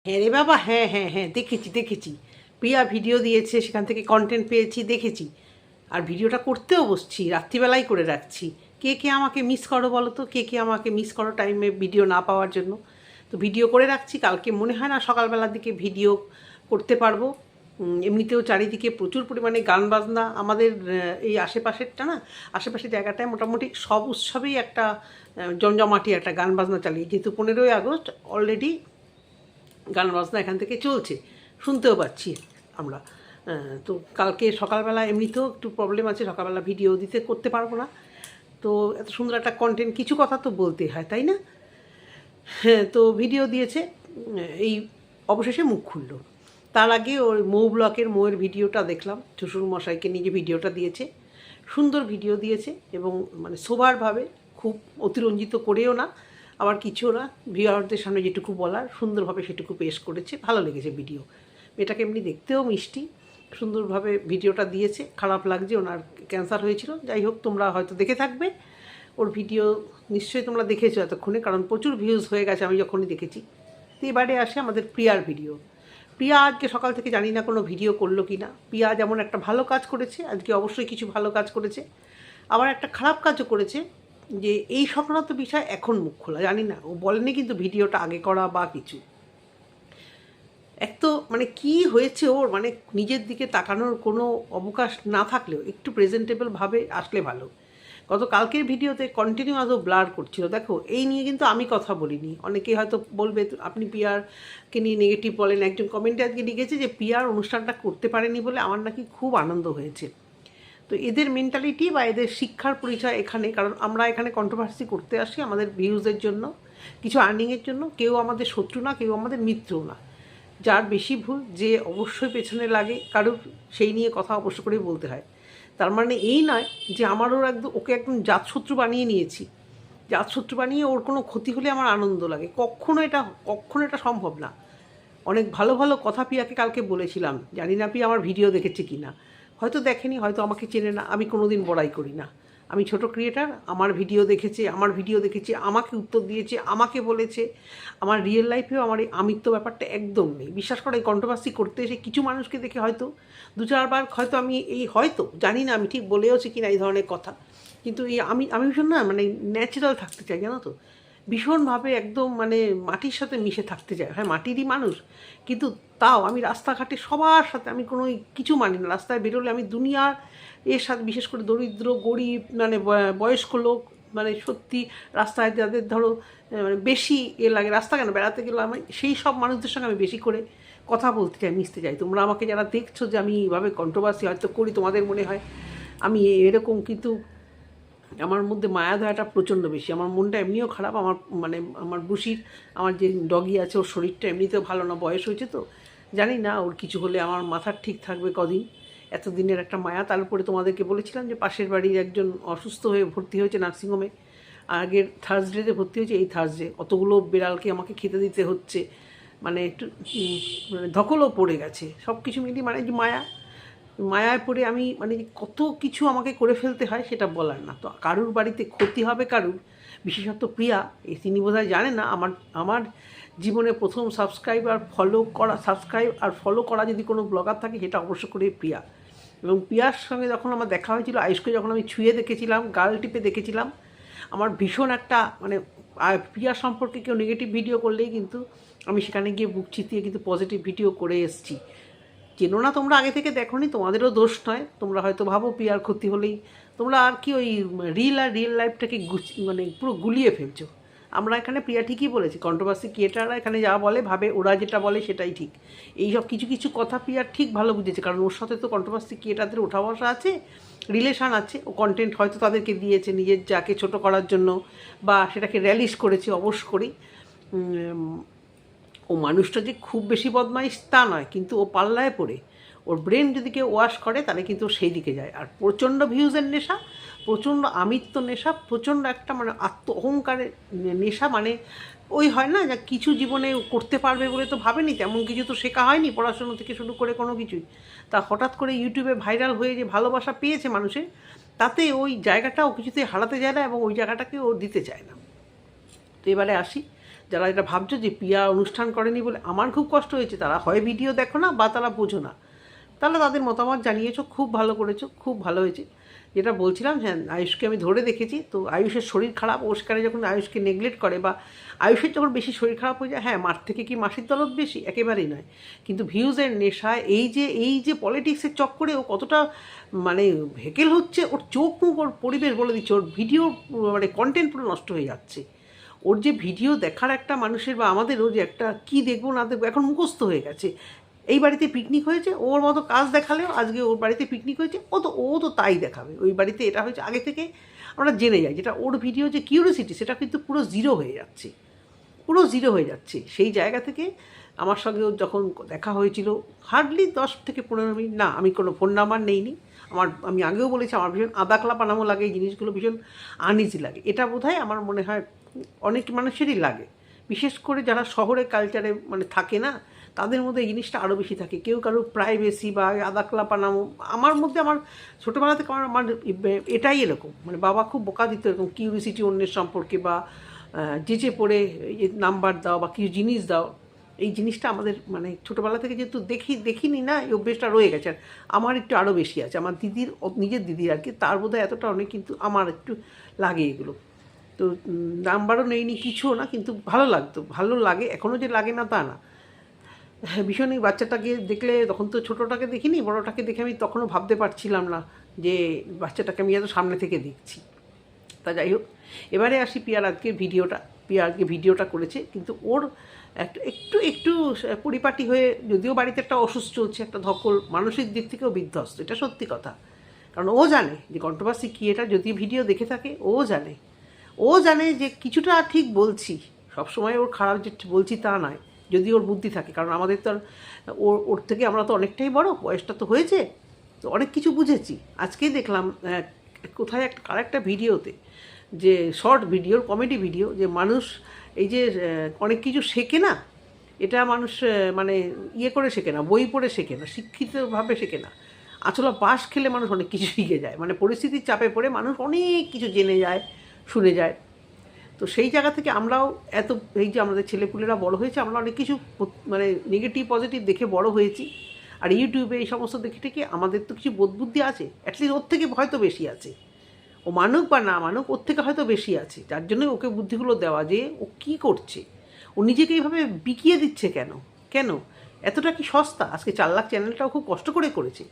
হ্যাঁ রে বাবা, হ্যাঁ হ্যাঁ হ্যাঁ, দেখেছি। প্রিয়া ভিডিও দিয়েছে, সেখান থেকে কন্টেন্ট পেয়েছি, দেখেছি। আর ভিডিওটা করতেও বসছি, রাত্রিবেলাই করে রাখছি। কে কে আমাকে মিস করো বলো তো, কে কে আমাকে মিস করো টাইমে ভিডিও না পাওয়ার জন্য? তো ভিডিও করে রাখছি, কালকে মনে হয় না সকালবেলার দিকে ভিডিও করতে পারবো। এমনিতেও চারিদিকে প্রচুর পরিমাণে গান বাজনা আমাদের এই আশেপাশেরটা না, আশেপাশের জায়গাটায় মোটামুটি সব উৎসবেই একটা জমজমাটি একটা গান বাজনা চালিয়ে, যেহেতু 15ই আগস্ট অলরেডি গান বাজনা এখান থেকে চলছে, শুনতেও পাচ্ছি আমরা। তো কালকে সকালবেলা এমনিতেও একটু প্রবলেম আছে, সকালবেলা ভিডিও করতে পারবো না। তো এত সুন্দর একটা কন্টেন্ট, কিছু কথা তো বলতে হয়, তাই না? হ্যাঁ, তো ভিডিও দিয়েছে, এই অবশেষে মুখ খুললো। তার আগে ওর মৌয়ের ভিডিওটা দেখলাম, শ্বশুরমশাইকে নিয়ে যে ভিডিওটা দিয়েছে, সুন্দর ভিডিও দিয়েছে এবং মানে সোভারভাবে, খুব অতিরঞ্জিত করেও না, আবার কিছুও না, ভিউয়ারদের সামনে যেটুকু বলার সুন্দরভাবে সেটুকু পেশ করেছে, ভালো লেগেছে ভিডিও। মেয়েটাকে এমনি দেখতেও মিষ্টি, সুন্দরভাবে ভিডিওটা দিয়েছে। খারাপ লাগছে, ওনার ক্যান্সার হয়েছিল, যাই হোক তোমরা হয়তো দেখে থাকবে ওর ভিডিও, নিশ্চয়ই তোমরা দেখেছো এতক্ষণে, কারণ প্রচুর ভিউজ হয়ে গেছে আমি যখনই দেখেছি। তো এবারে আসে আমাদের প্রিয়ার ভিডিও। প্রিয়া আজকে সকাল থেকে জানি না কোনো ভিডিও করলো কি না। প্রিয়া যেমন একটা ভালো কাজ করেছে, আজকে অবশ্যই কিছু ভালো কাজ করেছে, আবার একটা খারাপ কাজও করেছে, যে এই সংক্রান্ত বিষয় এখন মুখ খোলা। জানি না, ও বলেনি কিন্তু ভিডিওটা আগে করা বা কিছু। এক তো মানে কি হয়েছে ওর, মানে নিজের দিকে তাকানোর কোনো অবকাশ না থাকলেও একটু প্রেজেন্টেবলভাবে আসলে ভালো। গত কালকের ভিডিওতে কন্টিনিউ আদৌ ব্লার করছিল। দেখো, এই নিয়ে কিন্তু আমি কথা বলিনি, অনেকেই হয়তো বলবে আপনি পিয়ারকে নিয়ে নেগেটিভ বলেন। একজন কমেন্টে আজকে লিখেছে যে পিয়ার অনুষ্ঠানটা করতে পারেনি বলে আমার নাকি খুব আনন্দ হয়েছে। তো এদের মেন্টালিটি বা এদের শিক্ষার পরিচয় এখানে, কারণ আমরা এখানে কন্ট্রোভার্সি করতে আসি আমাদের ভিউজের জন্য, কিছু আর্নিংয়ের জন্য। কেউ আমাদের শত্রু না, কেউ আমাদের মিত্রও না। যার বেশি ভুল, যে অবশ্যই পেছনে লাগে কারুর, সেই নিয়ে কথা অবশ্য করেই বলতে হয়। তার মানে এই নয় যে আমার ওকে একদম জাতশত্রু বানিয়ে নিয়েছি, জাতশত্রু বানিয়ে ওর কোনো ক্ষতি হলে আমার আনন্দ লাগে। কখনো এটা সম্ভব না। অনেক ভালো ভালো কথা পিয়াকে কালকে বলেছিলাম, জানি না পিয়া আমার ভিডিও দেখেছে কি না, হয়তো দেখেনি, হয়তো আমাকে চেনে না। আমি কোনো দিন বড়াই করি না, আমি ছোট ক্রিয়েটার, আমার ভিডিও দেখেছে, আমাকে উত্তর দিয়েছে, আমাকে বলেছে। আমার রিয়েল লাইফেও আমার এই আমিত্ব ব্যাপারটা একদম নেই। বিশ্বাস করে, এই কন্ট্রোভার্সি করতে এসে কিছু মানুষকে দেখে হয়তো 2-4 বার হয়তো আমি হয়তো জানি না আমি ঠিক বলেওছি কি না এই ধরনের কথা, কিন্তু আমি ভীষণ না মানে ন্যাচারাল থাকতে চাই, জানো তো, ভীষণভাবে একদম মানে মাটির সাথে মিশে থাকতে চাই। হ্যাঁ, মাটিরই মানুষ, কিন্তু তাও আমি রাস্তাঘাটে সবার সাথে আমি কোনো কিছু মানি না। রাস্তায় বেরোলে আমি দুনিয়ার এর সাথে, বিশেষ করে দরিদ্র গরিব মানে বয়স্ক লোক, মানে সত্যি রাস্তায় যাদের ধরো মানে বেশি লাগে, রাস্তা কেন বেড়াতে গেলে আমি সেই সব মানুষদের সঙ্গে আমি বেশি করে কথা বলতে চাই, মিশতে চাই। তোমরা আমাকে যারা দেখছো যে আমি এইভাবে কন্ট্রোভার্সি হয়তো করি, তোমাদের মনে হয় আমি এরকম, কিন্তু আমার মধ্যে মায়া দয়াটা প্রচণ্ড বেশি। আমার মনটা এমনিও খারাপ, আমার মানে আমার বুসির, আমার যে ডগি আছে, ওর শরীরটা এমনিতেও ভালো না, বয়স হয়েছে তো, জানি না ওর কিছু হলে আমার মাথার ঠিক থাকবে কদিন। এতদিনের একটা মায়া। তার উপরে তোমাদেরকে বলেছিলাম যে পাশের বাড়ির একজন অসুস্থ হয়ে ভর্তি হয়েছে নার্সিংহোমে, আগের থার্সডেতে ভর্তি হয়েছে, এই থার্সডে অতগুলো বিড়ালকে আমাকে খেতে দিতে হচ্ছে, মানে একটু মানে ধকলও পড়ে গেছে, সব কিছু মিলিয়ে মানে যে মায়ায় পড়ে আমি মানে কত কিছু আমাকে করে ফেলতে হয় সেটা বলার না। তো কারুর বাড়িতে ক্ষতি হবে কারুর, বিশেষত প্রিয়া, তিনি বোধহয় জানে না আমার জীবনে প্রথম সাবস্ক্রাইব আর ফলো করা যদি কোনো ব্লগার থাকে সেটা অবশ্য করে প্রিয়া। এবং প্রিয়ার সঙ্গে যখন আমার দেখা হয়েছিল, আয়ুষকে যখন আমি ছুঁয়ে দেখেছিলাম, গাল টিপে দেখেছিলাম, আমার ভীষণ একটা মানে প্রিয়া সম্পর্কে কেউ নেগেটিভ ভিডিও করলেই কিন্তু আমি সেখানে গিয়ে বুক চিতিয়ে কিন্তু পজিটিভ ভিডিও করে এসেছি। চেনো না তোমরা, আগে থেকে দেখোনি, তোমাদেরও দোষ নয়। তোমরা হয়তো ভাবো পিয়ার ক্ষতি হলেই তোমরা আর কি ওই রিয়েল লাইফটাকে মানে পুরো গুলিয়ে ফেলছো। আমরা এখানে প্রিয়া ঠিকই বলেছি, কন্ট্রোভার্সি ক্রিয়েটাররা এখানে যা বলে ভাবে ওরা যেটা বলে সেটাই ঠিক। এইসব কিছু কিছু কথা প্রিয়ার ঠিক ভালো বুঝেছে, কারণ ওর সাথে তো কন্ট্রোভার্সি ক্রিয়েটারদের ওঠা বসা আছে, রিলেশান আছে। ও কন্টেন্ট হয়তো তাদেরকে দিয়েছে নিজের যাকে ছোট করার জন্য, বা সেটাকে র্যালিশ করেছে, অবশ্য করি। ও মানুষটা যে খুব বেশি বদমাইশ তা নয়, কিন্তু ও পাল্লায় পড়ে ওর ব্রেন যদি কেউ ওয়াশ করে তাহলে কিন্তু সেই দিকে যায়। আর প্রচণ্ড ভিউজের নেশা, প্রচণ্ড আমিত্ব নেশা, প্রচণ্ড একটা মানে আত্ম অহংকারের নেশা। মানে ওই হয় না যা কিছু জীবনে করতে পারবে বলে তো ভাবেনি, তেমন কিছু তো শেখা হয়নি পড়াশুনো থেকে শুরু করে কোনো কিছুই। তা হঠাৎ করে ইউটিউবে ভাইরাল হয়ে যে ভালোবাসা পেয়েছে মানুষের, তাতে ওই জায়গাটা ও কিছুতেই হারাতে যায় না এবং ওই জায়গাটাকে ও দিতে চায় না। তো এবারে আসি, যারা এটা ভাবছো যে প্রিয়া অনুষ্ঠান করেনি বলে আমার খুব কষ্ট হয়েছে, তারা হয় ভিডিও দেখো না বা তারা বোঝো না, তাহলে তাদের মতামত জানিয়েছো, খুব ভালো করেছো, খুব ভালো হয়েছে। যেটা বলছিলাম, হ্যাঁ আয়ুষকে আমি ধরে দেখেছি, তো আয়ুষের শরীর খারাপ, ও সেখানে যখন আয়ুষকে নেগলেক্ট করে বা আয়ুষের যখন বেশি শরীর খারাপ হয়ে যায়, হ্যাঁ মার থেকে কি মাসির দরদ বেশি? একেবারেই নয়। কিন্তু ভিউজের নেশায় এই যে পলিটিক্সের চক্করে ও কতটা মানে হেকেল হচ্ছে, ওর চোখ মুখ ওর পরিবেশ বলে দিচ্ছে, ওর ভিডিও মানে কন্টেন্ট পুরো নষ্ট হয়ে যাচ্ছে। ওর যে ভিডিও দেখার একটা মানুষের বা আমাদেরও যে একটা কী দেখবো না দেখবো এখন মুখস্থ হয়ে গেছে। এই বাড়িতে পিকনিক হয়েছে, ওর মতো কাজ দেখালেও আজকে ওর বাড়িতে পিকনিক হয়েছে, ও তো তাই দেখাবে। ওই বাড়িতে এটা হয়েছে, আগে থেকে আমরা জেনে যাই। যেটা ওর ভিডিও যে কিউরিওসিটি, সেটা কিন্তু পুরো জিরো হয়ে যাচ্ছে, পুরো জিরো হয়ে যাচ্ছে। সেই জায়গা থেকে আমার সঙ্গে ওর যখন দেখা হয়েছিল, হার্ডলি 10 থেকে 15 মিনিট, না আমি কোনো ফোন নাম্বার নেইনি। আমি আগেও বলেছি, আমার ভীষণ আদাকলা পানামো লাগে, এই জিনিসগুলো ভীষণ আনইজি লাগে। এটা বোধহয় আমার মনে হয় অনেক মানুষেরই লাগে, বিশেষ করে যারা শহরে কালচারে মানে থাকে না, তাদের মধ্যে এই জিনিসটা আরও বেশি থাকে। কেউ কারো প্রাইভেসি বা আদাকলা পানামো, আমার মধ্যে আমার ছোটোবেলা থেকে আমার এটাই এরকম, মানে বাবা খুব বোকা দিত এরকম কিউরিসিটি অন্যের সম্পর্কে, বা যেচে পড়ে নাম্বার দাও বা কিছু জিনিস দাও। এই জিনিসটা আমাদের মানে ছোটোবেলা থেকে যেহেতু দেখিনি না, এই অভ্যেসটা রয়ে গেছে। আর আমার একটু আরও বেশি আছে, আমার দিদির, নিজের দিদির আর কি, তার বোধহয় এতটা অনেক, কিন্তু আমার একটু লাগে এগুলো। তো নাম্বারও নেইনি, কিছুও না, কিন্তু ভালো লাগতো, ভালো লাগে, এখনও যে লাগে না তা না। হ্যাঁ, ভীষণই বাচ্চাটাকে দেখলে, তখন তো ছোটোটাকে দেখিনি, বড়োটাকে দেখে আমি তখনও ভাবতে পারছিলাম না যে বাচ্চাটাকে আমি এত সামনে থেকে দেখছি। তা যাই হোক, এবারে আসি পিয়ার আজকে ভিডিওটা করেছে, কিন্তু ওর একটু একটু পরিপাটি হয়ে, যদিও বাড়িতে একটা অসুস্থ চলছে, একটা ধকল, মানসিক দিক থেকেও বিধ্বস্ত, এটা সত্যি কথা। কারণ ও জানে যে কন্ট্রোভার্সি কী, এটা যদি ভিডিও দেখে থাকে ও জানে যে কিছুটা ঠিক বলছি, সবসময় ওর খারাপ যে বলছি তা নয়, যদি ওর বুদ্ধি থাকে। কারণ আমাদের তো ওর থেকে আমরা তো অনেকটাই বড়, বয়সটা তো হয়েছে, তো অনেক কিছু বুঝেছি। আজকেই দেখলাম কোথায় একটা ভিডিওতে, যে শর্ট ভিডিওর কমেডি ভিডিও, যে মানুষ এই যে অনেক কিছু শেখে না, এটা মানুষ মানে ইয়ে করে শেখে না, বই পড়ে শেখে না, শিক্ষিতভাবে শেখে না। আসলে পাশ খেলে মানুষ অনেক কিছু শিখে যায়, মানে পরিস্থিতির চাপে পড়ে মানুষ অনেক কিছু জেনে যায়, শুনে যায়। তো সেই জায়গা থেকে আমরাও এই যে আমাদের ছেলেপুলেরা বড় হয়েছে, আমরা অনেক কিছু মানে নেগেটিভ পজিটিভ দেখে বড় হয়েছি। আর ইউটিউবে এই সমস্ত দেখে থেকে আমাদের তো কিছু বোধবুদ্ধি আছে, অ্যাটলিস্ট ওর থেকে হয়তো বেশি আছে। ও মানুক বা না মানুক, ওর থেকে হয়তো বেশি আছে, যার জন্যই ওকে বুদ্ধিগুলো দেওয়া, যে ও কী করছে, ও নিজেকে এইভাবে বিকিয়ে দিচ্ছে কেন এতটা কি সস্তা? আজকে 4 লাখ চ্যানেলটাও খুব কষ্ট করে করেছে,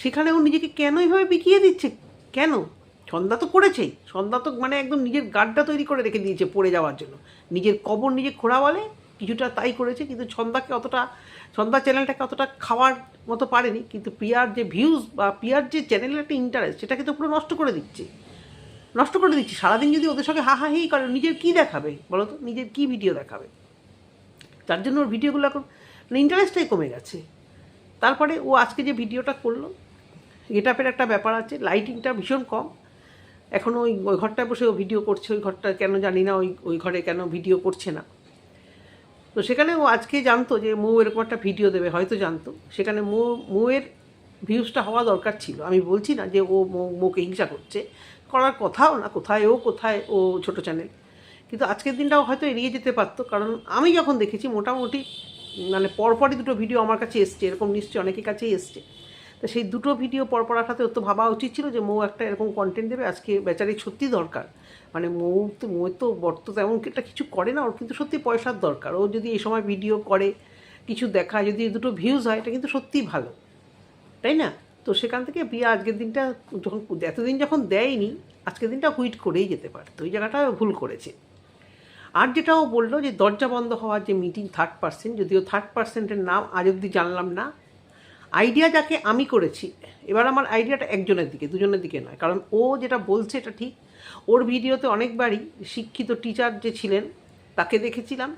সেখানে ও নিজেকে কেন এইভাবে বিকিয়ে দিচ্ছে? কেন? সন্ধ্যা তো করেছেই, সন্ধ্যা তো মানে একদম নিজের গাড্ডা তৈরি করে রেখে দিয়েছে পড়ে যাওয়ার জন্য, নিজের কবর নিজে খোঁড়া বলে, কিছুটা তাই করেছে। কিন্তু সন্ধ্যা চ্যানেলটাকে অতটা খাওয়ার মতো পারেনি। কিন্তু প্রিয়ার যে ভিউজ বা প্রিয়ার যে চ্যানেলের একটা ইন্টারেস্ট, সেটাকে তো পুরো নষ্ট করে দিচ্ছে। সারাদিন যদি ওদের সঙ্গে হাহাহি করে, নিজের কী দেখাবে বলো তো, নিজের কী ভিডিও দেখাবে? তার জন্য ওর ভিডিওগুলো এখন মানে ইন্টারেস্টটাই কমে গেছে। তারপরে ও আজকে যে ভিডিওটা করলো, গেটআপের একটা ব্যাপার আছে, লাইটিংটা ভীষণ কম, এখন ওই ঘরটায় বসে ও ভিডিও করছে, ওই ঘরটা কেন জানি না, ওই ঘরে কেন ভিডিও করছে না। তো সেখানে ও আজকে জানতো যে মৌ এরকম একটা ভিডিও দেবে, হয়তো জানতো, সেখানে মৌয়ের ভিউজটা হওয়া দরকার ছিল। আমি বলছি না যে ও মৌকে হিংসা করছে, করার কথাও না, কোথায় ও ছোট চ্যানেল। কিন্তু আজকের দিনটাও হয়তো এড়িয়ে যেতে পারতো, কারণ আমি যখন দেখেছি মোটামুটি মানে পরপরই 2টো ভিডিও আমার কাছে এসছে, এরকম নিশ্চয়ই অনেকের কাছেই এসছে। তো সেই 2টো ভিডিও পরপর আসাতে ওর তো ভাবা উচিত ছিল যে মৌ একটা এরকম কন্টেন্ট দেবে, আজকে বেচারি সত্যি দরকার। মানে মৌ তো তেমন একটা কিছু করে না, ওর কিন্তু সত্যি পয়সার দরকার। ও যদি এই সময় ভিডিও করে, কিছু দেখায়, যদি 2টো ভিউজ হয়, এটা কিন্তু সত্যিই ভালো, তাই না? তো সেখান থেকে প্রিয়া আজকের দিনটা এতদিন যখন দেয়নি, আজকের দিনটা হুইট করেই যেতে পারতো, ওই জায়গাটা ভুল করেছে। আর যেটাও বললো যে দরজা বন্ধ হওয়ার যে মিটিং 3rd পার্সন, যদিও 3rd পার্সনের নাম আজ অবধি জানলাম না। আইডিয়া যাকে আমি করেছি, এবার আমার আইডিয়াটা একজনের দিকে, দুজনের দিকে নয়। কারণ ও যেটা বলছে এটা ঠিক। ওর ভিডিওতে অনেকবারই শিক্ষিত টিচার যে ছিলেন তাকে দেখেছিলাম,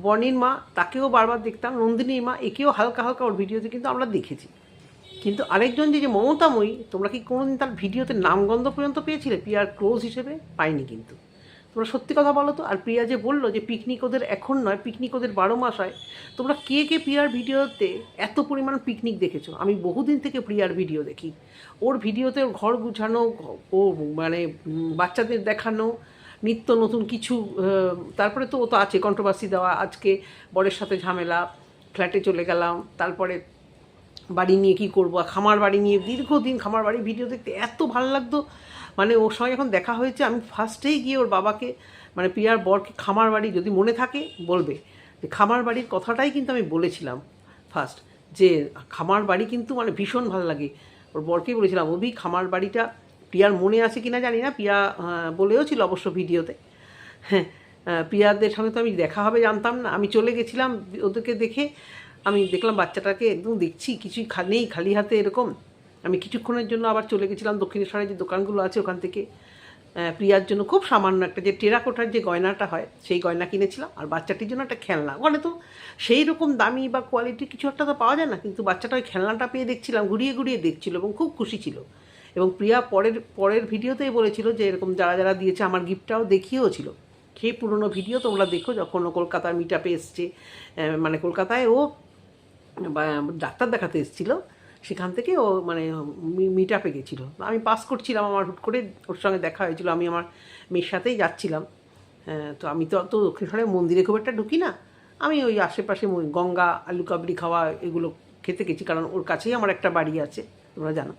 বনির মা তাকেও বারবার দেখতাম, নন্দিনীর মা একেও হালকা হালকা ওর ভিডিওতে কিন্তু আমরা দেখেছি। কিন্তু আরেকজন যে মমতাময়ী, তোমরা কি কোনোদিন তার ভিডিওতে নামগন্ধ পর্যন্ত পেয়েছিলে প্রিয়ার ক্লোজ হিসেবে? পাইনি কিন্তু। তোমরা সত্যি কথা বলো তো। আর প্রিয়া যে বললো যে পিকনিক ওদের এখন নয়, পিকনিক ওদের 12 মাস হয়, তোমরা কে প্রিয়ার ভিডিওতে এত পরিমাণ পিকনিক দেখেছো? আমি বহুদিন থেকে প্রিয়ার ভিডিও দেখি, ওর ভিডিওতে ওর ঘর গুছানো, ও মানে বাচ্চাদের দেখানো, নিত্য নতুন কিছু। তারপরে তো ও তো আছে কন্ট্রোভার্সি দেওয়া, আজকে বরের সাথে ঝামেলা, ফ্ল্যাটে চলে গেলাম, তারপরে বাড়ি নিয়ে কী করবো, খামার বাড়ি নিয়ে দীর্ঘদিন খামার বাড়ির ভিডিও দেখতে এত ভালো লাগতো। মানে ওর সঙ্গে যখন দেখা হয়েছে আমি ফার্স্টেই গিয়ে ওর বাবাকে, মানে প্রিয়ার বরকে খামার বাড়ি, যদি মনে থাকে বলবে, যে খামার বাড়ির কথাটাই কিন্তু আমি বলেছিলাম ফার্স্ট, যে খামার বাড়ি কিন্তু মানে ভীষণ ভালো লাগে। ওর বরকেই বলেছিলাম, অভি খামার বাড়িটা প্রিয়ার মনে আছে কিনা জানি না, প্রিয়া বলেও ছিল অবশ্য ভিডিওতে। হ্যাঁ, প্রিয়াদের সঙ্গে তো আমি দেখা হবে জানতাম না, আমি চলে গেছিলাম ওদেরকে দেখে। আমি দেখলাম বাচ্চাটাকে একদম দেখছি কিছুই নেই, খালি হাতে এরকম। আমি কিছুক্ষণের জন্য আবার চলে গেছিলাম দক্ষিণেশ্বরে যে দোকানগুলো আছে ওখান থেকে প্রিয়ার জন্য খুব সামান্য একটা যে টেরাকোটার যে গয়নাটা হয় সেই গয়না কিনেছিলাম, আর বাচ্চাটির জন্য একটা খেলনা। ওখানে তো সেই রকম দামি বা কোয়ালিটির কিছু একটা তো পাওয়া যায় না, কিন্তু বাচ্চাটা ওই খেলনাটা পেয়ে দেখছিলাম, ঘুরিয়ে ঘুরিয়ে দেখছিল এবং খুব খুশি ছিল। এবং প্রিয়া পরের ভিডিওতেই বলেছিল যে এরকম যারা যারা দিয়েছে আমার গিফটটাও দেখিয়েও ছিল। সেই পুরনো ভিডিও তোমরা দেখো, যখন ও কলকাতার মিট আপে এসছে, মানে কলকাতায় ও ডাক্তার দেখাতে এসেছিলো, সেখান থেকে ও মানে মিট আপে গেছিলো। আমি পাস করছিলাম, আমার হুট করে ওর সঙ্গে দেখা হয়েছিল, আমি আমার মেয়ের সাথেই যাচ্ছিলাম। তো আমি তো অত দক্ষিণেশ্বরের মন্দিরে খুব একটা ঢুকি না, আমি ওই আশেপাশে গঙ্গা, আলু কাবলি খাওয়া এগুলো খেতে গেছি, কারণ ওর কাছেই আমার একটা বাড়ি আছে, তোমরা জানো।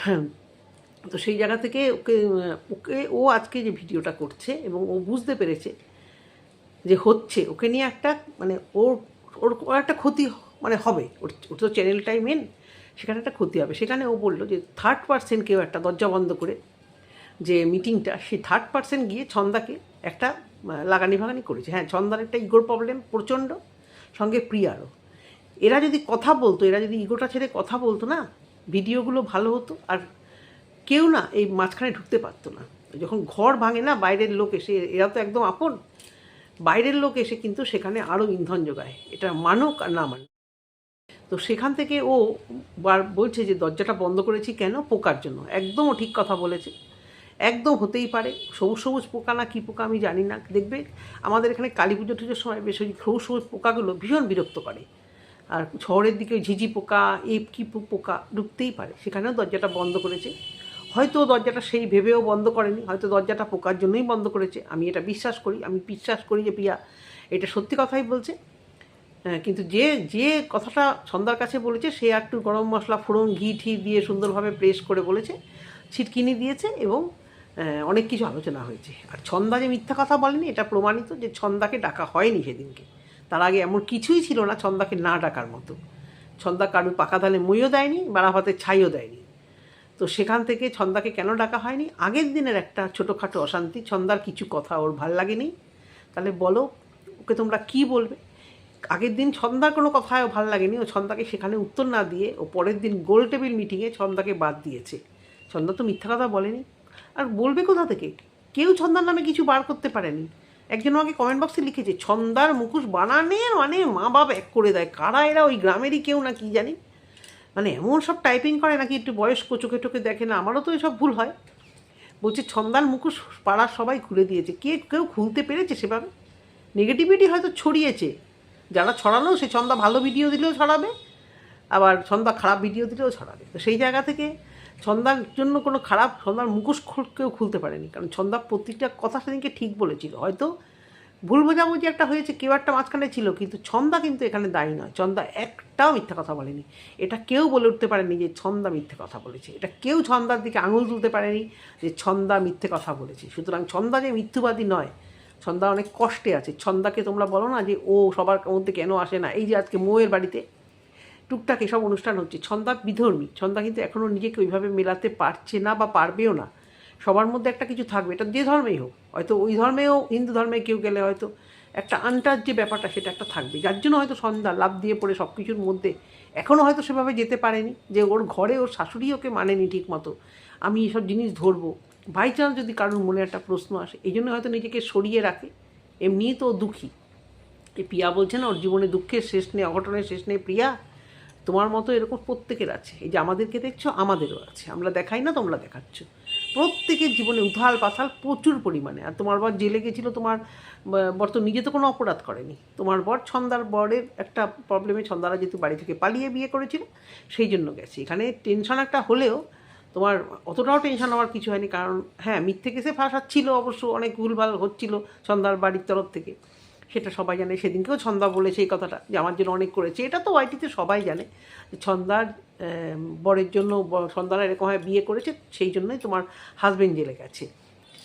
হ্যাঁ, তো সেই জায়গা থেকে ও আজকে যে ভিডিওটা করছে এবং ও বুঝতে পেরেছে যে হচ্ছে ওকে নিয়ে একটা মানে ওর ওর একটা ক্ষতি মানে হবে, ওর তো চ্যানেলটাই মেন, সেখানে একটা ক্ষতি হবে। সেখানে ও বললো যে থার্ড পার্সেন্ট কেউ একটা দরজা বন্ধ করে যে মিটিংটা, সেই থার্ড পার্সেন্ট গিয়ে ছন্দাকে একটা লাগানি ভাগানি করেছে। হ্যাঁ, ছন্দার একটা ইগোর প্রবলেম প্রচণ্ড, সঙ্গে প্রিয়ারও। এরা যদি কথা বলতো, এরা যদি ইগোটা ছেড়ে কথা বলতো না, ভিডিওগুলো ভালো হতো, আর কেউ না এই মাঝখানে ঢুকতে পারতো না। যখন ঘর ভাঙে না, বাইরের লোক এসে, এরা তো একদম আপন, বাইরের লোক এসে কিন্তু সেখানে আরও ইন্ধন যোগায়, এটা মানুক আর না মানুক। তো সেখান থেকে ও বলছে যে দরজাটা বন্ধ করেছি কেন, পোকার জন্য। একদমও ঠিক কথা বলেছে, একদম হতেই পারে। সবুজ সবুজ পোকা না কী পোকা আমি জানি না, দেখবে আমাদের এখানে কালী পুজো টুজোর সময় বেশ ওই সবুজ সবুজ পোকাগুলো ভীষণ বিরক্ত করে। আর শহরের দিকে ওই ঝিঝি পোকা, কী পোকা ঢুকতেই পারে, সেখানেও দরজাটা বন্ধ করেছে। হয়তো দরজাটা সেই ভেবেও বন্ধ করেনি, হয়তো দরজাটা পোকার জন্যই বন্ধ করেছে, আমি এটা বিশ্বাস করি। আমি বিশ্বাস করি যে প্রিয়া এটা সত্যি কথাই বলছে। কিন্তু যে যে কথাটা ছন্দার কাছে বলেছে, সে একটু গরম মশলা, ফোড়ন, ঘি ঠি দিয়ে সুন্দরভাবে প্রেস করে বলেছে, ছিটকিনি দিয়েছে এবং অনেক কিছু আলোচনা হয়েছে। আর ছন্দা যে মিথ্যা কথা বলেনি, এটা প্রমাণিত যে ছন্দাকে ডাকা হয়নি সেদিনকে। তার আগে এমন কিছুই ছিল না ছন্দাকে না ডাকার মতো। ছন্দা কারুর পাকা ধানে মইও দেয়নি, বাড়াভাতের ছাইও দেয়নি। তো সেখান থেকে ছন্দাকে কেন ডাকা হয়নি, আগের দিনের একটা ছোটোখাটো অশান্তি, ছন্দার কিছু কথা ওর ভাল লাগেনি। তাহলে বলো ওকে তোমরা কি বলবে? আগের দিন ছন্দার কোনো কথায় ও ভাল লাগেনি, ও ছন্দাকে সেখানে উত্তর না দিয়ে ও পরের দিন গোল টেবিল মিটিংয়ে ছন্দাকে বাদ দিয়েছে। ছন্দা তো মিথ্যা কথা বলেনি, আর বলবে কোথা থেকে? কেউ ছন্দার নামে কিছু বার করতে পারেনি। একজন আমাকে কমেন্ট বক্সে লিখেছে, ছন্দার মুখোশ বানানের মানে মা বাপ এক করে দেয়, কারা এরা, ওই গ্রামেরই কেউ না কি জানি, মানে এমন সব টাইপিং করে নাকি একটু বয়স্ক, চোখে টোকে দেখে না। আমারও তো এসব ভুল হয়। বলছে ছন্দার মুখোশ পাড়ার সবাই খুলে দিয়েছে, কেউ খুলতে পেরেছে সেভাবে? নেগেটিভিটি হয়তো ছড়িয়েছে, যারা ছড়ালো সে ছন্দা ভালো ভিডিও দিলেও ছড়াবে, আবার ছন্দা খারাপ ভিডিও দিলেও ছড়াবে। তো সেই জায়গা থেকে ছন্দার জন্য কোনো খারাপ, ছন্দার মুখোশ কেউ খুলতে পারেনি, কারণ ছন্দা প্রতিটা কথা সেদিনকে ঠিক বলেছিল। হয়তো ভুল বোঝাবুঝি একটা হয়েছে, কেউ একটা মাঝখানে ছিল, কিন্তু ছন্দা কিন্তু এখানে দায়ী নয়। ছন্দা একটাও মিথ্যা কথা বলেনি, এটা কেউ বলে উঠতে পারেনি যে ছন্দা মিথ্যে কথা বলেছে, এটা কেউ ছন্দার দিকে আঙুল তুলতে পারেনি যে ছন্দা মিথ্যে কথা বলেছে। সুতরাং ছন্দা যে মিথ্যুবাদী নয়, ছন্দা অনেক কষ্টে আছে। ছন্দাকে তোমরা বলো না যে ও সবার মধ্যে কেন আসে না, এই যে আজকে মৌয়ের বাড়িতে টুকটাক এসব অনুষ্ঠান হচ্ছে, ছন্দা বিধর্মী, ছন্দা কিন্তু এখনও নিজেকে ওইভাবে মেলাতে পারছে না বা পারবেও না। সবার মধ্যে একটা কিছু থাকবে, এটা যে ধর্মেই হোক, হয়তো ওই ধর্মেও, হিন্দু ধর্মে কেউ গেলে হয়তো একটা আনটাচ যে ব্যাপারটা সেটা একটা থাকবে, যার জন্য হয়তো সন্ধ্যা লাভ দিয়ে পড়ে সব কিছুর মধ্যে এখনও হয়তো সেভাবে যেতে পারেনি, যে ওর ঘরে ওর শাশুড়ি ওকে মানেনি ঠিক মতো, আমি এসব জিনিস ধরবো। বাই চান্স যদি কারোর মনে একটা প্রশ্ন আসে, এই জন্য হয়তো নিজেকে সরিয়ে রাখে। এমনিই তো দুঃখী। এই প্রিয়া বলছে না, ওর জীবনে দুঃখের শেষ নেই, অঘটনের শেষ নেই। প্রিয়া, তোমার মতো এরকম প্রত্যেকের আছে। এই যে আমাদেরকে দেখছো, আমাদেরও আছে, আমরা দেখাই না, তোমরা দেখাচ্ছ। প্রত্যেকের জীবনে উথাল পাথাল প্রচুর পরিমাণে। আর তোমার বর জেলে গেছিলো, তোমার বর তো নিজে তো কোনো অপরাধ করেনি। তোমার বর ছন্দার বরের একটা প্রবলেমে, ছন্দারা যেহেতু বাড়ি থেকে পালিয়ে বিয়ে করেছিল সেই জন্য গেছে। এখানে টেনশন একটা হলেও তোমার অতটাও টেনশন হওয়ার কিছু হয়নি, কারণ হ্যাঁ মিথ্যে কেসে ফাঁসাচ্ছিল অবশ্য, অনেক ভুলভাল হচ্ছিল ছন্দার বাড়ির তরফ থেকে, সেটা সবাই জানে। সেদিনকেও ছন্দা বলেছে এই কথাটা যে আমার জন্য অনেক করেছে, এটা তো ওয়াইটিতে সবাই জানে যে ছন্দার বরের জন্য ছন্দারা এরকমভাবে বিয়ে করেছে, সেই জন্যই তোমার হাজব্যান্ড জেলে গেছে।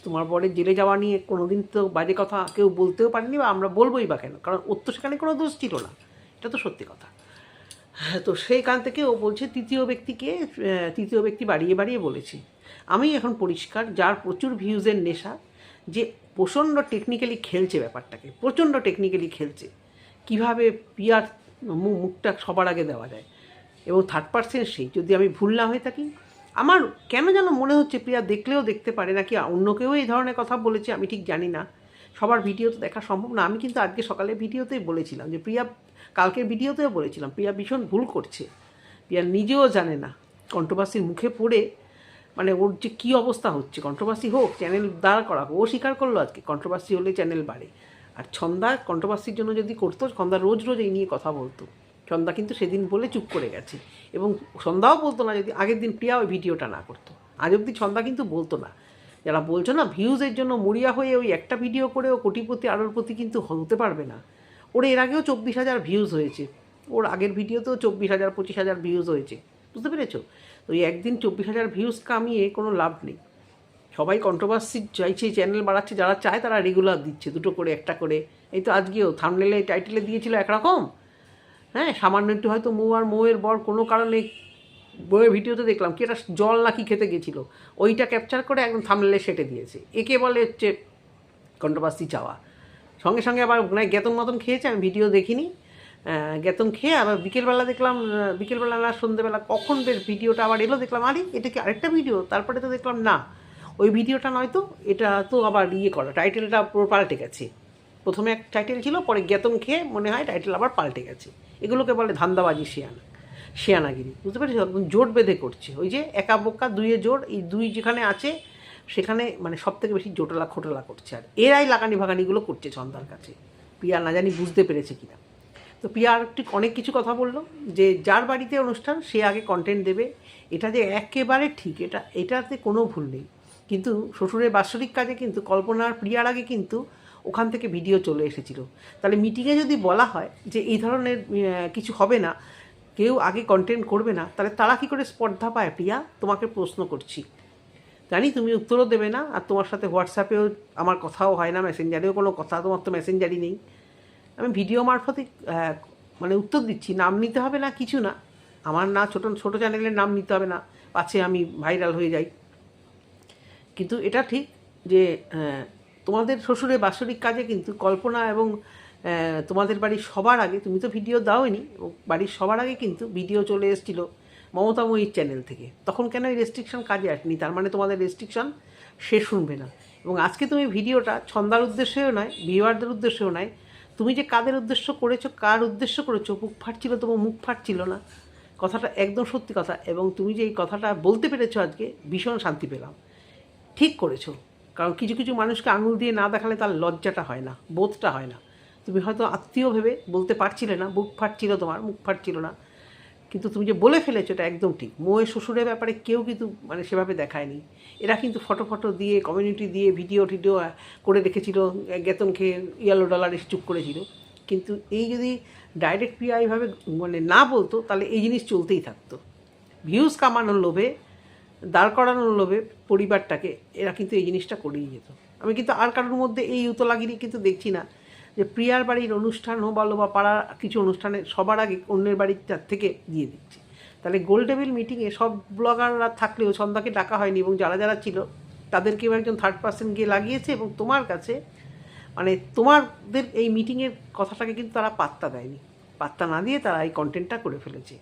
তোমার বরের জেলে যাওয়া নিয়ে কোনো দিন তো বাজে কথা কেউ বলতেও পারেনি, বা আমরা বলবোই বা কেন, কারণ ওর তো সেখানে কোনো দোষ ছিল না, এটা তো সত্যি কথা। তো সেইখান থেকে ও বলছে তৃতীয় ব্যক্তি বাড়িয়ে বাড়িয়ে বলেছে। আমি এখন পরিষ্কার, যার প্রচুর ভিউজের নেশা, যে প্রচণ্ড টেকনিক্যালি খেলছে ব্যাপারটাকে, প্রচণ্ড টেকনিক্যালি খেলছে কীভাবে পিয়ার মুখটা সবার আগে দেওয়া যায়, এবং থার্ড পার্সেন্ট সেই, যদি আমি ভুল না হয়ে থাকি। আমার কেন যেন মনে হচ্ছে প্রিয়া দেখলেও দেখতে পারে, নাকি অন্য কেউ এই ধরনের কথা বলেছে, আমি ঠিক জানি না। সবার ভিডিও তো দেখা সম্ভব না। আমি কিন্তু আজকে সকালে ভিডিওতেই বলেছিলাম যে প্রিয়া, কালকের ভিডিওতেও বলেছিলাম প্রিয়া ভীষণ ভুল করছে। প্রিয়া নিজেও জানে না, কন্ট্রোভার্সির মুখে পড়ে মানে ওর যে কী অবস্থা হচ্ছে। কন্ট্রোভার্সি হোক, চ্যানেল দাঁড় করা, ও স্বীকার করলো আজকে কন্ট্রোভার্সি হলে চ্যানেল বাড়ে। আর ছন্দা কন্ট্রোভার্সির জন্য যদি করতো, ছন্দা রোজ রোজ এই নিয়ে কথা বলতো। ছন্দা কিন্তু সেদিন বলে চুপ করে গেছে, এবং সন্ধ্যাও বলতো না যদি আগের দিন প্রিয়া ওই ভিডিওটা না করতো। আজ অবধি ছন্দা কিন্তু বলতো না। যারা বলছো না ভিউজের জন্য মরিয়া হয়ে ওই একটা ভিডিও করে ও কোটিপতি আরোরপতি কিন্তু হতে পারবে না। ওর এর আগেও 24,000 ভিউজ হয়েছে, ওর আগের ভিডিওতেও 24,000 25,000 ভিউজ হয়েছে, বুঝতে পেরেছো? তো ওই একদিন 24,000 ভিউজ কামিয়ে কোনো লাভ নেই। সবাই কন্ট্রোভার্সি চাইছে, চ্যানেল বাড়াচ্ছে, যারা চায় তারা রেগুলার দিচ্ছে, দুটো করে একটা করে। এই তো আজকেও থাম্বনেলে টাইটেলে দিয়েছিল একরকম, হ্যাঁ সামান্য একটু হয়তো আর মৌয়ের বর কোনো কারণে, বইয়ের ভিডিওতে দেখলাম কি একটা জল নাকি খেতে গেছিলো, ওইটা ক্যাপচার করে একদম থাম্বনেলে সেটে দিয়েছে। একে বলে হচ্ছে কন্ট্রোভার্সি চাওয়া। সঙ্গে সঙ্গে আবার মানে গেতন মতন খেয়েছে, আমি ভিডিও দেখিনি। গেতন খেয়ে আবার বিকেলবেলা দেখলাম, বিকেলবেলা না সন্ধ্যেবেলা কখন বেশ ভিডিওটা আবার এলো, দেখলাম আরে এটা কি আরেকটা ভিডিও। তারপরে তো দেখলাম না ওই ভিডিওটা নয়, তো এটা তো আবার ইয়ে করা, টাইটেলটা পুরো পাল্টে গেছে। প্রথমে এক টাইটেল ছিল, পরে গেতন খেয়ে মনে হয় টাইটেল আবার পাল্টে গেছে। এগুলোকে বলে ধান্দাবাজি, শিয়ানাগিরি, বুঝতে পেরেছি? একদম জোট বেঁধে করছে, ওই যে একা বোকা দুইয়ে জোট, এই দুই যেখানে আছে সেখানে মানে সব থেকে বেশি জোটালা খোটালা করছে। আর এরাই লাগানি ভাগানিগুলো করছে ছন্দার কাছে। প্রিয়া না জানি বুঝতে পেরেছে কিনা। তো প্রিয়া আর একটু অনেক কিছু কথা বললো, যে যার বাড়িতে অনুষ্ঠান সে আগে কন্টেন্ট দেবে, এটা যে একেবারে ঠিক, এটাতে কোনো ভুল নেই। কিন্তু শ্বশুরের বাৎসরিক কাজে কিন্তু কল্পনার প্রিয়ার আগে কিন্তু ওখান থেকে ভিডিও চলে এসেছিল। তাহলে মিটিংয়ে যদি বলা হয় যে এই ধরনের কিছু হবে না, কেউ আগে কন্টেন্ট করবে না, তাহলে তারা কী করে স্পর্ধা পায়? প্রিয়া, তোমাকে প্রশ্ন করছি। জানি তুমি উত্তরও দেবে না, আর তোমার সাথে হোয়াটসঅ্যাপেও আমার কথাও হয় না, মেসেঞ্জারেও কোনো কথা, তোমার তো মেসেঞ্জারই নেই। আমি ভিডিও মারফতে মানে উত্তর দিচ্ছি, নাম নিতে হবে না, কিছু না। আমার না ছোটো চ্যানেলের নাম নিতে হবে না, পাছে আমি ভাইরাল হয়ে যাই। কিন্তু এটা ঠিক যে তোমাদের শ্বশুরের বাৎসরিক কাজে কিন্তু কল্পনা এবং তোমাদের বাড়ির সবার আগে, তুমি তো ভিডিও দাওনি, বাড়ির সবার আগে কিন্তু ভিডিও চলে এসেছিলো মমতাময়ীর চ্যানেল থেকে। তখন কেন এই রেস্ট্রিকশন কাজে আসেনি? তার মানে তোমাদের রেস্ট্রিকশন সে শুনবে না। এবং আজকে তুমি ভিডিওটা ছন্দার উদ্দেশ্যেও নয়, ভিউয়ারদের উদ্দেশ্যেও নয়, তুমি যে কাদের উদ্দেশ্য করেছো, কার উদ্দেশ্য করেছো, বুক ফাটছিল, তোমার মুখ ফাটছিল না, কথাটা একদম সত্যি কথা। এবং তুমি যে এই কথাটা বলতে পেরেছো আজকে, ভীষণ শান্তি পেলাম। ঠিক করেছো, কারণ কিছু কিছু মানুষকে আঙুল দিয়ে না দেখালে তার লজ্জাটা হয় না, বোধটা হয় না। তুমি হয়তো আত্মীয় ভেবে বলতে পারছিলে না, বুক ফাটছিল, তোমার মুখ ফাটছিল না, কিন্তু তুমি যে বলে ফেলেছো এটা একদম ঠিক। মৌয়ের শ্বশুরের ব্যাপারে কেউ কিন্তু মানে সেভাবে দেখায়নি। এরা কিন্তু ফটো দিয়ে কমিউনিটি দিয়ে ভিডিও করে রেখেছিল, গেতন খেয়ে ইয়েলো ডলার এসে চুপ করেছিল। কিন্তু এই যদি ডাইরেক্ট প্রিয়া এইভাবে মানে না বলতো, তাহলে এই জিনিস চলতেই থাকতো। ভিউজ কামানোর লোভে, দাঁড় করানোর লোভে পরিবারটাকে এরা কিন্তু এই জিনিসটা করেই যেত। আমি কিন্তু আর কারোর মধ্যে এই উতলাগিরি কিন্তু দেখছি না, যে প্রিয়ার বাড়ির অনুষ্ঠান হোক বলো বা পাড়ার কিছু অনুষ্ঠানে সবার আগে অন্যের বাড়ির থেকে দিয়ে দিচ্ছে। তাহলে গোল টেবিল মিটিংয়ে সব ব্লগাররা থাকলেও ছন্দাকে ডাকা হয়নি, এবং যারা যারা ছিল তাদেরকেও একজন থার্ড পার্সন গিয়ে লাগিয়েছে, এবং তোমার কাছে মানে তোমাদের এই মিটিংয়ের কথাটাকে কিন্তু তারা পাত্তা দেয়নি। পাত্তা না দিয়ে তারা এই কন্টেন্টটা করে ফেলেছে।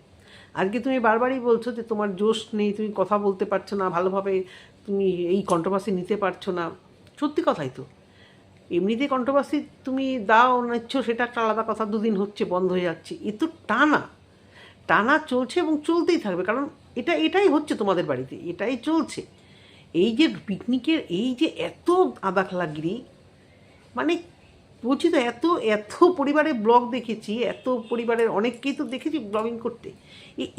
আজকে তুমি বারবারই বলছো যে তোমার জোশ নেই, তুমি কথা বলতে পারছো না ভালোভাবে, তুমি এই কন্ট্রোভার্সি নিতে পারছো না। সত্যি কথাই তো, এমনিতে কন্ট্রোভার্সি তুমি দাও নিচ্ছ সেটা একটা আলাদা কথা, দুদিন হচ্ছে বন্ধ হয়ে যাচ্ছে, এ তো টানা চলছে এবং চলতেই থাকবে। কারণ এটাই হচ্ছে তোমাদের বাড়িতে, এটাই চলছে। এই যে পিকনিকের এই যে এত আদাখলাগিরি, মানে বলছি তো, এত এত পরিবারের ব্লগ দেখেছি, এত পরিবারের অনেককেই তো দেখেছি ব্লগিং করতে,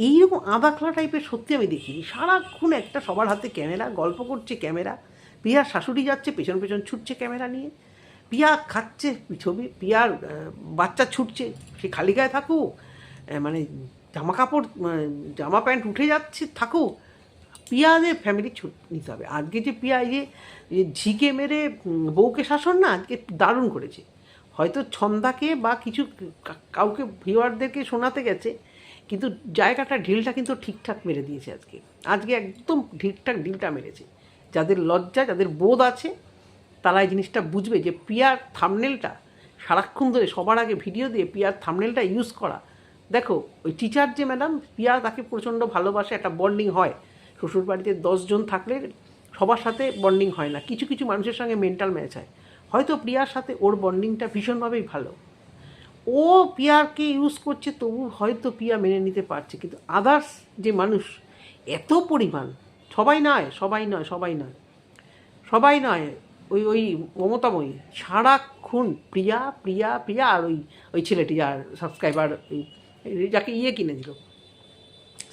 এইরকম আদাখলা টাইপের সত্যি আমি দেখিনি। সারাক্ষণ একটা সবার হাতে ক্যামেরা, গল্প করছে ক্যামেরা, পিয়ার শাশুড়ি যাচ্ছে পেছন পেছন ছুটছে ক্যামেরা নিয়ে, পিয়া খাচ্ছে ছবি, পিয়ার বাচ্চা ছুটছে, সে খালি গায়ে থাকুক, মানে জামা কাপড় জামা প্যান্ট উঠে যাচ্ছে থাকুক, পিয়াদের ফ্যামিলি ছুট নিতে হবে। আজকে যে পিয়া এই যে ঝিকে মেরে বউকে শাসন না আজকে দারুণ করেছে। হয়তো ছন্দাকে বা কিছু কাউকে ভিউয়ারদেরকে শোনাতে গেছে, কিন্তু জায়গাটা ঢিলটা কিন্তু ঠিকঠাক মেরে দিয়েছে আজকে। আজকে একদম ঠিকঠাক ঢিলটা মেরেছে। যাদের লজ্জা, যাদের বোধ আছে, তারা এই জিনিসটা বুঝবে যে পিয়ার থাম্বনেলটা সারাক্ষণ ধরে সবার আগে ভিডিও দিয়ে পিয়ার থাম্বনেলটা ইউজ করা। দেখো ওই টিচার যে ম্যাডাম, পিয়া তাকে প্রচণ্ড ভালোবাসে, একটা বন্ডিং হয়। শ্বশুরবাড়িতে 10 জন থাকলে সবার সাথে বন্ডিং হয় না, কিছু কিছু মানুষের সঙ্গে মেন্টাল ম্যাচ হয়। হয়তো প্রিয়ার সাথে ওর বন্ডিংটা ভীষণভাবেই ভালো, ও পিয়ারকে ইউজ করছে, তবু হয়তো পিয়া মেনে নিতে পারছে। কিন্তু আদার্স যে মানুষ এত পরিমাণ, সবাই নয় সবাই নয় সবাই নয় সবাই নয়, ওই ওই মমতাময়ী সারাক্ষণ প্রিয়া প্রিয়া প্রিয়া, আর ওই ওই ছেলেটি যার সাবস্ক্রাইবার, ওই যাকে কিনে দিল,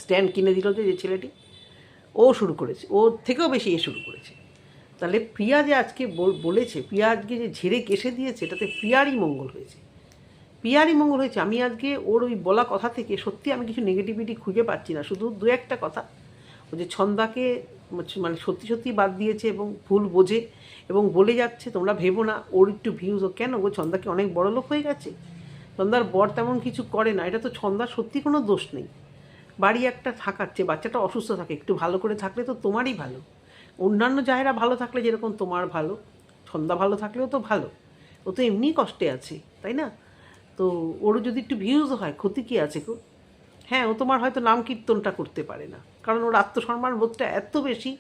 স্ট্যান্ড কিনে দিল, যে ছেলেটি, ও শুরু করেছে, ওর থেকেও বেশি এ শুরু করেছে। তাহলে প্রিয়া যে আজকে বলেছে, প্রিয়া আজকে যে ঝেড়ে কেসে দিয়েছে, এটাতে প্রিয়ারই মঙ্গল হয়েছে, প্রিয়ারই মঙ্গল হয়েছে। আমি আজকে ওর ওই বলা কথা থেকে সত্যি আমি কিছু নেগেটিভিটি খুঁজে পাচ্ছি না, শুধু দু একটা কথা, ও যে ছন্দাকে মানে সত্যি সত্যি বাদ দিয়েছে এবং ভুল বোঝে এবং বলে যাচ্ছে তোমরা ভেবো না ওর একটু ভিউজ, ও কেন, ও ছন্দাকে অনেক বড় লোক হয়ে গেছে, ছন্দার বর তেমন কিছু করে না, এটা তো ছন্দার সত্যি কোনো দোষ নেই। বাড়ি একটা থাকাচ্ছে, বাচ্চাটা অসুস্থ থাকে, একটু ভালো করে থাকলে তো তোমারই ভালো, অন্যান্য জায়গা ভালো থাকলে যেরকম তোমার ভালো, ছন্দা ভালো থাকলেও তো ভালো, ও তো এমনিই কষ্টে আছে, তাই না? তো ওরও যদি একটু ভিউজ হয় ক্ষতি কী আছে গো? হ্যাঁ, ও তোমার হয়তো নাম কীর্তনটা করতে পারে না, কারণ ওর আত্মসম্মান বোধটা এত বেশি,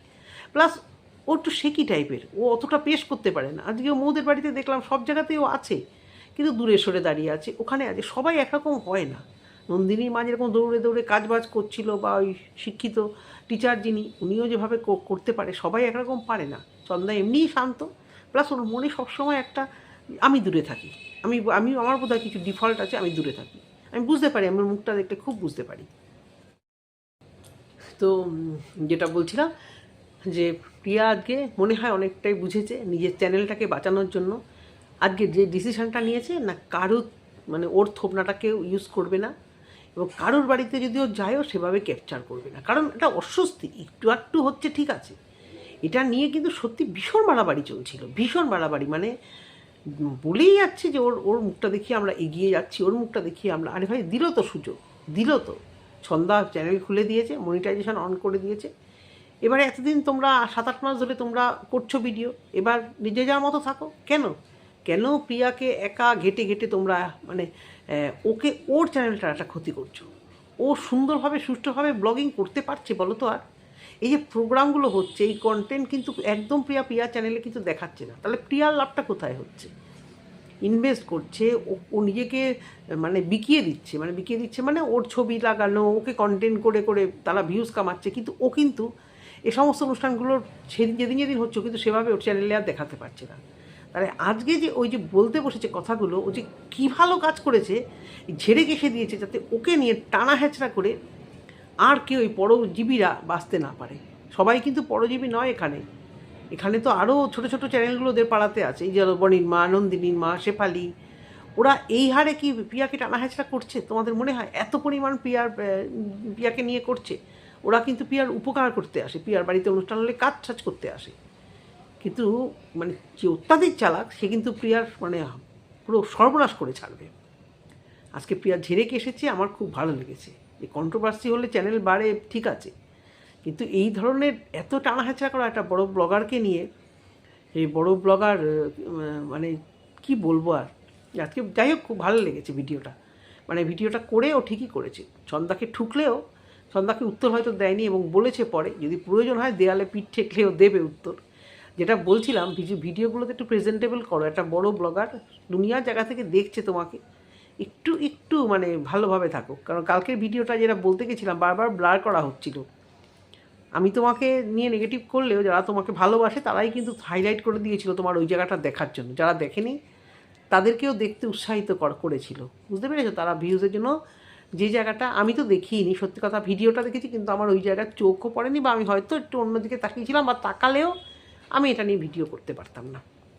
প্লাস ও একটু শেকি টাইপের, ও অতটা পেশ করতে পারে না। আজকে মৌদের বাড়িতে দেখলাম সব জায়গাতেই ও আছে, কিন্তু দূরে সরে দাঁড়িয়ে আছে, ওখানে আছে, সবাই একরকম হয় না। নন্দিনীর মা যেরকম দৌড়ে দৌড়ে কাজবাজ করছিল, বা ওই শিক্ষিত টিচার যিনি, উনিও যেভাবে করতে পারে, সবাই একরকম পারে না। চন্দা এমনিই শান্ত, প্লাস ওর মনে সবসময় একটা আমি দূরে থাকি, আমি আমি আমার বোধহয় কিছু ডিফল্ট আছে, আমি দূরে থাকি, আমি বুঝতে পারি, আমার মুখটা দেখলে খুব বুঝতে পারি। তো যেটা বলছিলাম, যে প্রিয়া আজকে মনে হয় অনেকটাই বুঝেছে নিজের চ্যানেলটাকে বাঁচানোর জন্য। আজকে যে ডিসিশানটা নিয়েছে না, কারুর মানে ওর থোপনাটাকেও ইউজ করবে না, এবং কারোর বাড়িতে যদিও যায়ও সেভাবে ক্যাপচার করবে না, কারণ এটা অস্বস্তি একটু একটু হচ্ছে, ঠিক আছে, এটা নিয়ে কিন্তু সত্যি ভীষণ বাড়াবাড়ি চলছিল, ভীষণ বাড়াবাড়ি, মানে বলেই যাচ্ছে যে ওর ওর মুখটা দেখিয়ে আমরা এগিয়ে যাচ্ছি, ওর মুখটা দেখিয়ে আমরা, আরে ভাই দিল তো সুযোগ, দিল তো, ছন্দা চ্যানেল খুলে দিয়েছে, মনিটাইজেশন অন করে দিয়েছে, এবারে এতদিন তোমরা 7-8 মাস ধরে তোমরা করছো ভিডিও, এবার নিজে যাওয়ার মতো থাকো। কেন কেন প্রিয়াকে একা ঘেটে ঘেটে তোমরা মানে ওকে, ওর চ্যানেলটা একটা ক্ষতি করছো? ও সুন্দরভাবে সুষ্ঠুভাবে ব্লগিং করতে পারছে বলো তো? আর এই যে প্রোগ্রামগুলো হচ্ছে, এই কন্টেন্ট কিন্তু একদম প্রিয়া চ্যানেলে কিন্তু দেখাচ্ছে না, তাহলে প্রিয়ার লাভটা কোথায় হচ্ছে? ইনভেস্ট করছে, ও নিজেকে মানে বিকিয়ে দিচ্ছে, মানে ওর ছবি লাগানো, ওকে কন্টেন্ট করে করে তারা ভিউজ কামাচ্ছে, কিন্তু ও কিন্তু এ সমস্ত অনুষ্ঠানগুলোর সেদিন যেদিন যেদিন হচ্ছে, কিন্তু সেভাবে ওর চ্যানেলে আর দেখাতে পারছে না। তাহলে আজকে যে ওই যে বলতে বসেছে কথাগুলো, ও যে কী ভালো কাজ করেছে, ঝেড়ে ঘেঁষে দিয়েছে, যাতে ওকে নিয়ে টানা হেঁচড়া করে আর কেউ ওই পরজীবীরা বাঁচতে না পারে। সবাই কিন্তু পরজীবী নয় এখানে, এখানে তো আরও ছোটো ছোটো চ্যানেলগুলো ওদের পাড়াতে আছে, এই যে বনির মা, নন্দিনীর মা, শেফালি, ওরা এই হারে কি প্রিয়াকে টানা হেঁচড়া করছে? তোমাদের মনে হয় এত পরিমাণ প্রিয়াকে নিয়ে করছে? ওরা কিন্তু প্রিয়ার উপকার করতে আসে, প্রিয়ার বাড়িতে অনুষ্ঠান হলে কাজ টাজ করতে আসে, কিন্তু মানে যে অত্যাধিক চালাক সে কিন্তু প্রিয়ার মানে পুরো সর্বনাশ করে ছাড়বে। আজকে প্রিয়া ঝেড়ে এসেছে, আমার খুব ভালো লেগেছে। এই কন্ট্রোভার্সি হলে চ্যানেল বাড়ে, ঠিক আছে, কিন্তু এই ধরনের এত টানা হেঁচড়া করা একটা বড় ব্লগারকে নিয়ে, এই বড় ব্লগার মানে কি বলবো আর, আজকে যাই হোক খুব ভালো লেগেছে ভিডিওটা, মানে ভিডিওটা করেও ঠিকই করেছে। ছন্দাকে ঠুকলেও ছন্দাকে উত্তর হয়তো দেয়নি, এবং বলেছে পরে যদি প্রয়োজন হয় দেয়ালে পিঠ ঠেকলেও দেবে উত্তর। যেটা বলছিলাম, ভিডিওগুলোতে একটু প্রেজেন্টেবল করো, একটা বড় ব্লগার দুনিয়ার জায়গা থেকে দেখছে তোমাকে, একটু একটু মানে ভালোভাবে থাকো, কারণ কালকের ভিডিওটা যেটা বলতে গেছিলাম বারবার ব্লার করা হচ্ছিল। আমি তোমাকে নিয়ে নেগেটিভ করলেও যারা তোমাকে ভালোবাসে তারাই কিন্তু হাইলাইট করে দিয়েছিল তোমার ওই জায়গাটা দেখার জন্য, যারা দেখেনি তাদেরকেও দেখতে উৎসাহিত করেছিল, বুঝতে পেরেছো? তারা ভিউজের জন্য যে জায়গাটা আমি তো দেখিনি, সত্যি কথা, ভিডিওটা দেখেছি কিন্তু আমার ওই জায়গায় চোখও পড়েনি, বা আমি হয়তো একটু অন্যদিকে তাকিয়েছিলাম, বা তাকালেও আমি এটা নিয়ে ভিডিও করতে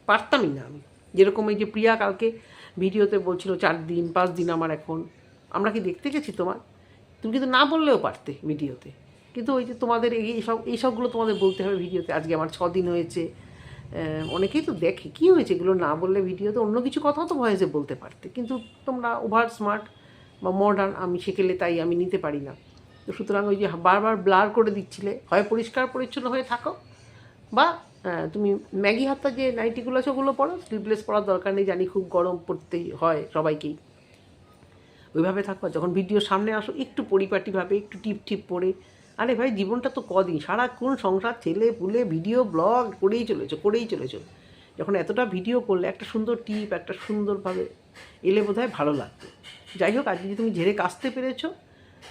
পারতামই না আমি। যেরকম এই যে প্রিয়া কালকে ভিডিওতে বলছিল 4 দিন 5 দিন আমার এখন, আমরা কি দেখতে গেছি তোমার? তুমি কিন্তু না বললেও পারতে ভিডিওতে, কিন্তু ওই যে তোমাদের এইসবগুলো তোমাদের বলতে হবে ভিডিওতে। আজকে আমার 6 দিন হয়েছে, অনেকেই তো দেখে, কী হয়েছে এগুলো না বললে? ভিডিওতে অন্য কিছু কথাও তো ভয়েসে বলতে পারতে, কিন্তু তোমরা ওভার স্মার্ট বা মডার্ন, আমি সেকেলে তাই আমি নিতে পারি না। তো সুতরাং ওই যে বারবার ব্লার করে দিচ্ছিলে, হয় পরিষ্কার পরিচ্ছন্ন হয়ে থাকো, বা তুমি ম্যাগি হাত্তা যে নাইটিগুলো আছে ওগুলো পরো, স্লিভলেস পরার দরকার নেই, জানি খুব গরম পড়তেই হয় সবাইকেই, ওইভাবে থাকো। যখন ভিডিওর সামনে আসো একটু পরিপাটিভাবে, একটু টিপ পরে। আরে ভাই, জীবনটা তো কদিন, সারাক্ষণ সংসার, ছেলে পুলে, ভিডিও ব্লগ করেই চলেছো। যখন এতটা ভিডিও করলে একটা সুন্দর টিপ, একটা সুন্দরভাবে এলে বোধহয় ভালো লাগতো। যাই হোক, আজকে যে তুমি ঝেড়ে কাচতে পেরেছো,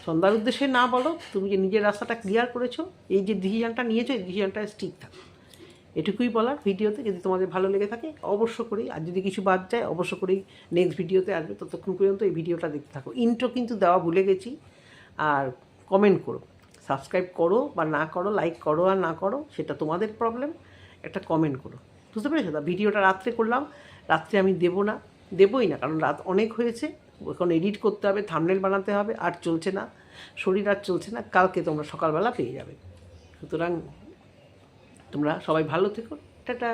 সন্ধ্যার উদ্দেশ্যে না বলো, তুমি যে নিজের রাস্তাটা ক্লিয়ার করেছো, এই যে ডিসিশনটা নিয়েছো, এই ডিসিশনটা ঠিক থাকো, এটুকুই বলার ভিডিওতে। যদি তোমাদের ভালো লেগে থাকে অবশ্য করেই, আর যদি কিছু বাদ যায় অবশ্য করেই নেক্সট ভিডিওতে আসবে। ততক্ষণ পর্যন্ত এই ভিডিওটা দেখতে থাকো। ইন্ট্রো কিন্তু দেওয়া ভুলে গেছি। আর কমেন্ট করো, সাবস্ক্রাইব করো বা না করো, লাইক করো আর না করো সেটা তোমাদের প্রবলেম, একটা কমেন্ট করো, বুঝতে পেরেছো? ভিডিওটা রাত্রে করলাম, রাত্রে আমি দেবই না, কারণ রাত অনেক হয়েছে, এখন এডিট করতে হবে, থাম্বনেল বানাতে হবে, আর চলছে না, শরীর আর চলছে না, কালকে তোমরা সকালবেলা পেয়ে যাবে। সুতরাং তোমরা সবাই ভালো থেকো, টাটা।